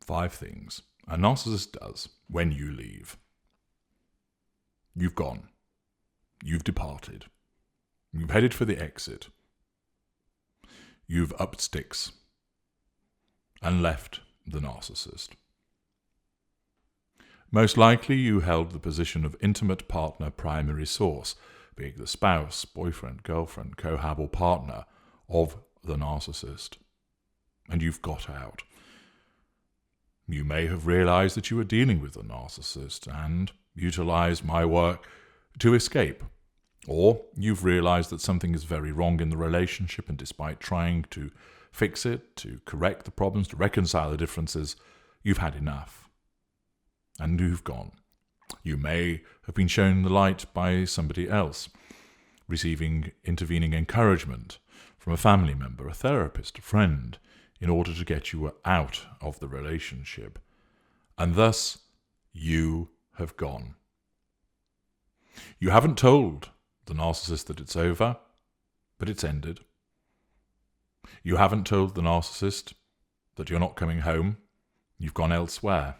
5 things a narcissist does when you leave. You've gone. You've departed. You've headed for the exit. You've upped sticks and left the narcissist. Most likely you held the position of intimate partner primary source, being the spouse, boyfriend, girlfriend, cohab or partner of the narcissist. And you've got out. You may have realized that you were dealing with a narcissist and utilized my work to escape. Or you've realized that something is very wrong in the relationship, and despite trying to fix it, to correct the problems, to reconcile the differences, you've had enough. And you've gone. You may have been shown the light by somebody else, receiving intervening encouragement from a family member, a therapist, a friend, in order to get you out of the relationship. And thus, you have gone. You haven't told the narcissist that it's over, but it's ended. You haven't told the narcissist that you're not coming home. You've gone elsewhere.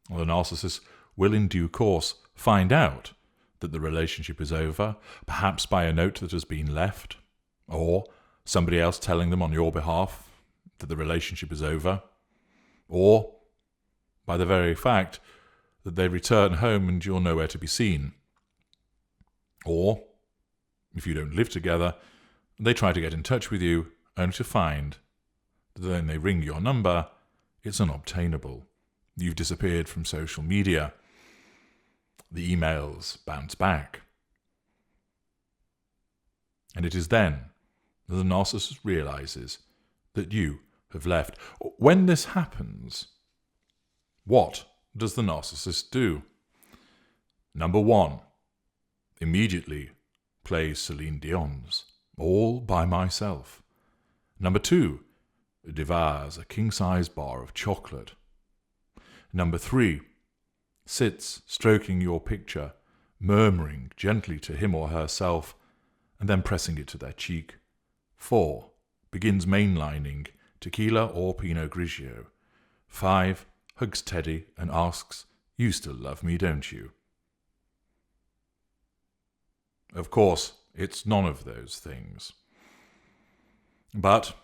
Well, the narcissist will in due course find out that the relationship is over, perhaps by a note that has been left, or somebody else telling them on your behalf that the relationship is over, or by the very fact that they return home and you're nowhere to be seen. Or, if you don't live together, they try to get in touch with you, only to find that when they ring your number, it's unobtainable. You've disappeared from social media. The emails bounce back. And it is then that the narcissist realizes that you have left. When this happens, what does the narcissist do? Number 1, immediately plays Celine Dion's All by Myself. Number 2, devours a king-size bar of chocolate. Number 3, sits stroking your picture, murmuring gently to him or herself, and then pressing it to their cheek. 4, begins mainlining tequila or Pinot Grigio. 5, hugs Teddy and asks, "You still love me, don't you?" Of course, it's none of those things. But,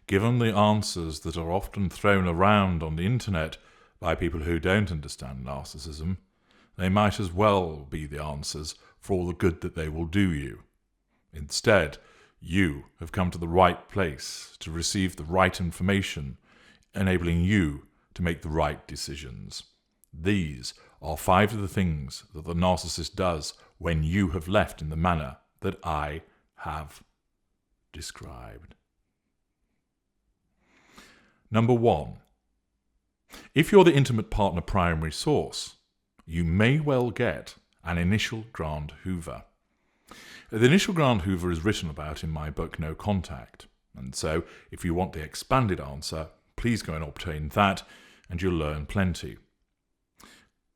given the answers that are often thrown around on the internet by people who don't understand narcissism, they might as well be the answers for all the good that they will do you. Instead, you have come to the right place to receive the right information, enabling you to make the right decisions. These are 5 of the things that the narcissist does when you have left in the manner that I have described. Number 1. If you're the intimate partner primary source, you may well get an initial grand hoover. The initial grand hoover is written about in my book No Contact, and so if you want the expanded answer, please go and obtain that, and you'll learn plenty.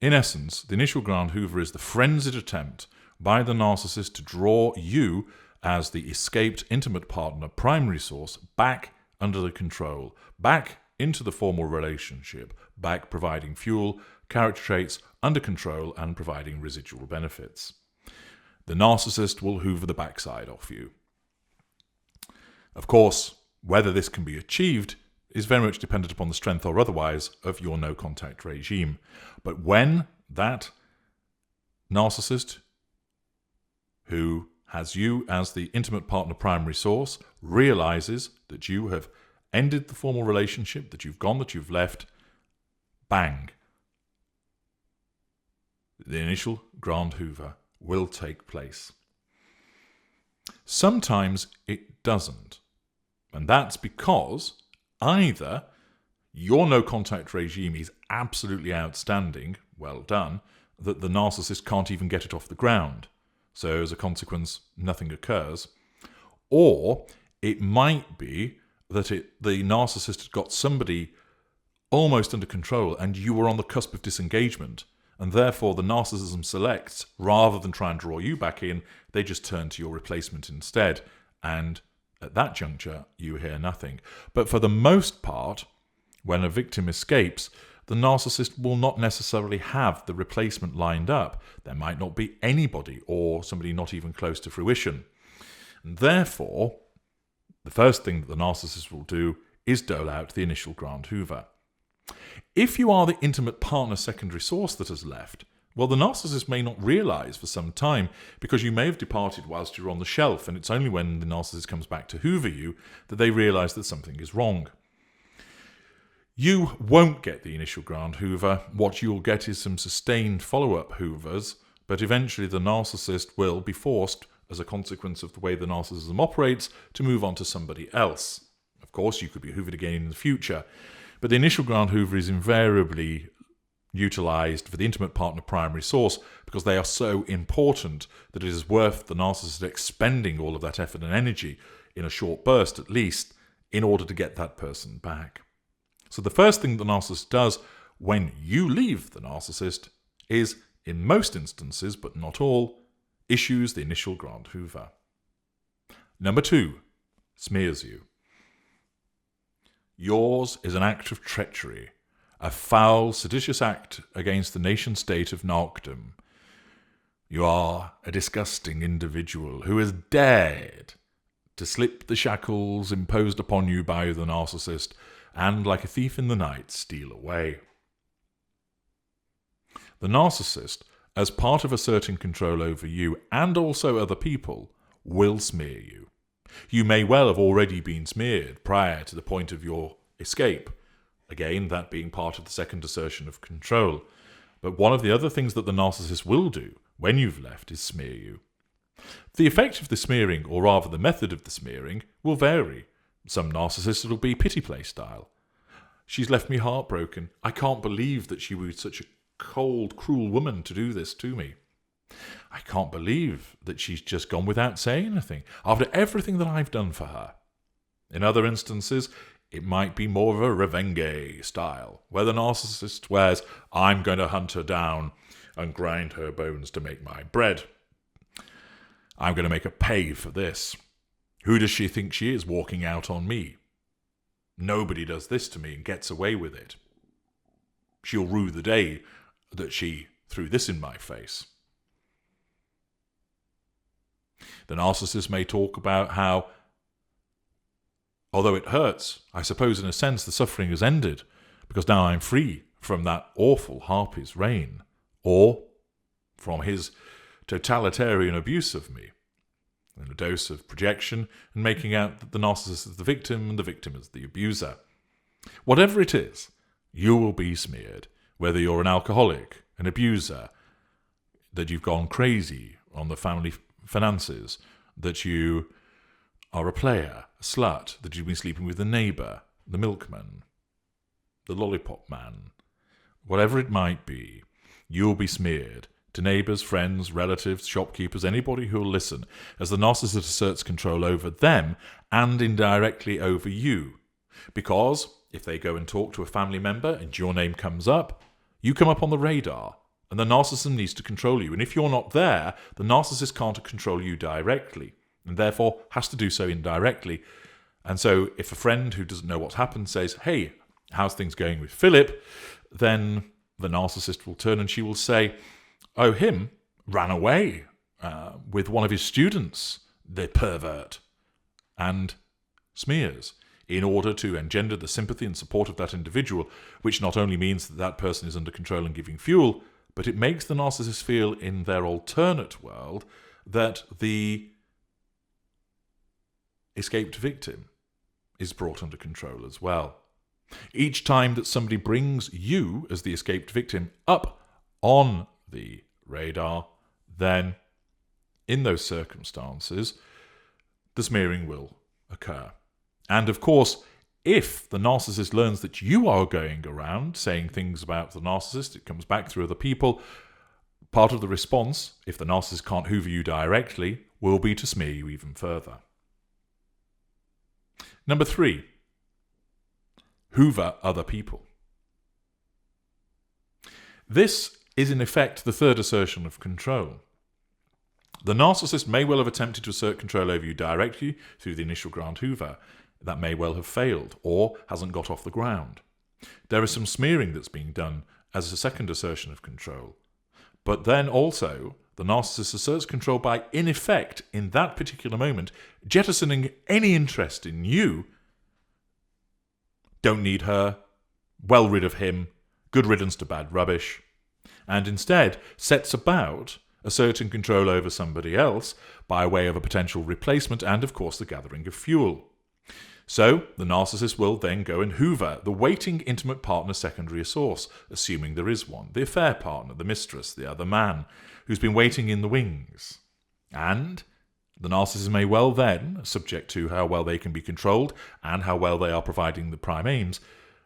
In essence, the initial grand hoover is the frenzied attempt by the narcissist to draw you, as the escaped intimate partner primary source, back under the control, back into the formal relationship, back providing fuel, character traits, under control, and providing residual benefits. The narcissist will hoover the backside off you. Of course, whether this can be achieved is very much dependent upon the strength or otherwise of your no-contact regime. But when that narcissist, who has you as the intimate partner primary source, realizes that you have ended the formal relationship, that you've gone, that you've left, bang, the initial grand hoover will take place. Sometimes it doesn't, and that's because either your no-contact regime is absolutely outstanding, well done, that the narcissist can't even get it off the ground, so as a consequence nothing occurs, or it might be that the narcissist had got somebody almost under control and you were on the cusp of disengagement, and therefore the narcissism selects, rather than try and draw you back in, they just turn to your replacement instead, and at that juncture you hear nothing. But for the most part, when a victim escapes, the narcissist will not necessarily have the replacement lined up. There might not be anybody, or somebody not even close to fruition. And therefore, the first thing that the narcissist will do is dole out the initial grant hoover. If you are the intimate partner secondary source that has left, well, the narcissist may not realise for some time, because you may have departed whilst you're on the shelf, and it's only when the narcissist comes back to hoover you that they realise that something is wrong. You won't get the initial grant hoover. What you'll get is some sustained follow-up hoovers, but eventually the narcissist will be forced, as a consequence of the way the narcissism operates, to move on to somebody else. Of course, you could be hoovered again in the future, but the initial grant hoover is invariably utilised for the intimate partner primary source because they are so important that it is worth the narcissist expending all of that effort and energy in a short burst at least in order to get that person back. So the first thing the narcissist does when you leave the narcissist is, in most instances, but not all, issues the initial grant hoover. Number 2, smears you. Yours is an act of treachery, a foul, seditious act against the nation-state of narcdom. You are a disgusting individual who has dared to slip the shackles imposed upon you by the narcissist and, like a thief in the night, steal away. The narcissist, as part of asserting control over you and also other people, will smear you. You may well have already been smeared prior to the point of your escape, again, that being part of the second assertion of control. But one of the other things that the narcissist will do when you've left is smear you. The effect of the smearing, or rather the method of the smearing, will vary. Some narcissists it'll be pity play style. She's left me heartbroken. I can't believe that she was such a cold, cruel woman to do this to me. I can't believe that she's just gone without saying anything after everything that I've done for her. In other instances, it might be more of a revenge style, where the narcissist swears, I'm going to hunt her down and grind her bones to make my bread. I'm going to make her pay for this. Who does she think she is walking out on me? Nobody does this to me and gets away with it. She'll rue the day that she threw this in my face. The narcissist may talk about how, although it hurts, I suppose in a sense the suffering has ended, because now I'm free from that awful harpy's reign, or from his totalitarian abuse of me. And a dose of projection and making out that the narcissist is the victim and the victim is the abuser. Whatever it is, you will be smeared, whether you're an alcoholic, an abuser, that you've gone crazy on the family finances, that you are a player, a slut, that you've been sleeping with the neighbour, the milkman, the lollipop man. Whatever it might be, you'll be smeared to neighbours, friends, relatives, shopkeepers, anybody who'll listen, as the narcissist asserts control over them and indirectly over you. Because if they go and talk to a family member and your name comes up, you come up on the radar, and the narcissist needs to control you. And if you're not there, the narcissist can't control you directly, and therefore has to do so indirectly. And so if a friend who doesn't know what's happened says, hey, how's things going with Philip? Then the narcissist will turn and she will say, oh, him ran away with one of his students, the pervert, and smears in order to engender the sympathy and support of that individual, which not only means that that person is under control and giving fuel, but it makes the narcissist feel in their alternate world that the escaped victim is brought under control as well. Each time that somebody brings you, as the escaped victim, up on the radar, then in those circumstances, the smearing will occur. And of course, if the narcissist learns that you are going around saying things about the narcissist, it comes back through other people, part of the response, if the narcissist can't hoover you directly, will be to smear you even further. Number 3, hoover other people. This is in effect the third assertion of control. The narcissist may well have attempted to assert control over you directly through the initial grant hoover. That may well have failed or hasn't got off the ground. There is some smearing that's being done as a second assertion of control. But then also, the narcissist asserts control by, in effect, in that particular moment, jettisoning any interest in you. Don't need her, well rid of him, good riddance to bad rubbish, and instead sets about asserting control over somebody else by way of a potential replacement and, of course, the gathering of fuel. So, the narcissist will then go and hoover the waiting intimate partner secondary source, assuming there is one, the affair partner, the mistress, the other man, who's been waiting in the wings. And the narcissist may well then, subject to how well they can be controlled and how well they are providing the prime aims,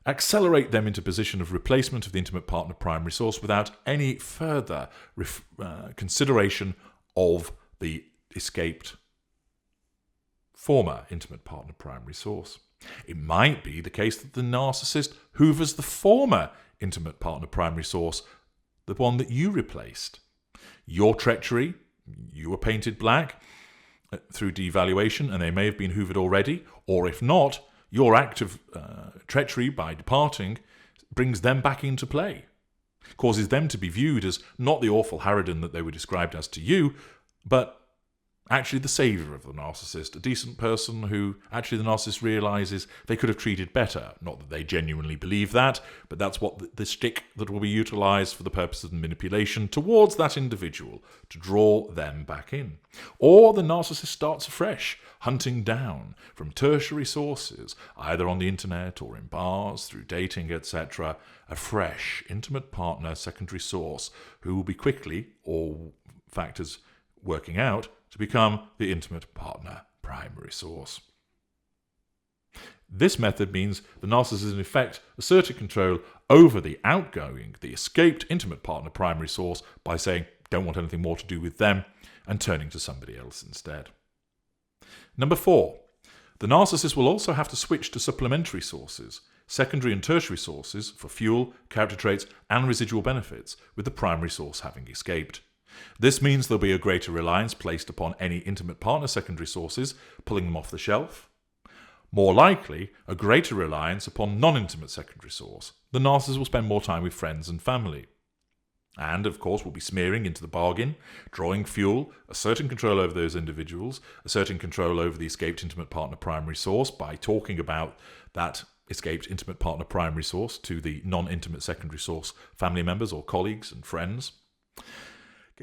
accelerate them into position of replacement of the intimate partner primary source without any further consideration of the escaped former intimate partner primary source. It might be the case that the narcissist hoovers the former intimate partner primary source, the one that you replaced. Your treachery, you were painted black through devaluation, and they may have been hoovered already, or if not, your act of treachery by departing brings them back into play, causes them to be viewed as not the awful harridan that they were described as to you, but actually the saviour of the narcissist, a decent person who actually the narcissist realises they could have treated better. Not that they genuinely believe that, but that's what the shtick that will be utilised for the purpose of manipulation towards that individual, to draw them back in. Or the narcissist starts afresh, hunting down from tertiary sources, either on the internet or in bars, through dating, etc., a fresh, intimate partner secondary source who will be quickly, all factors working out, to become the intimate partner primary source. This method means the narcissist in effect asserted control over the outgoing, the escaped intimate partner primary source by saying, don't want anything more to do with them, and turning to somebody else instead. Number 4, the narcissist will also have to switch to supplementary sources, secondary and tertiary sources for fuel, character traits, and residual benefits, with the primary source having escaped. This means there'll be a greater reliance placed upon any intimate partner secondary sources, pulling them off the shelf. More likely, a greater reliance upon non-intimate secondary source. The narcissist will spend more time with friends and family. And, of course, will be smearing into the bargain, drawing fuel, asserting control over those individuals, asserting control over the escaped intimate partner primary source by talking about that escaped intimate partner primary source to the non-intimate secondary source family members or colleagues and friends.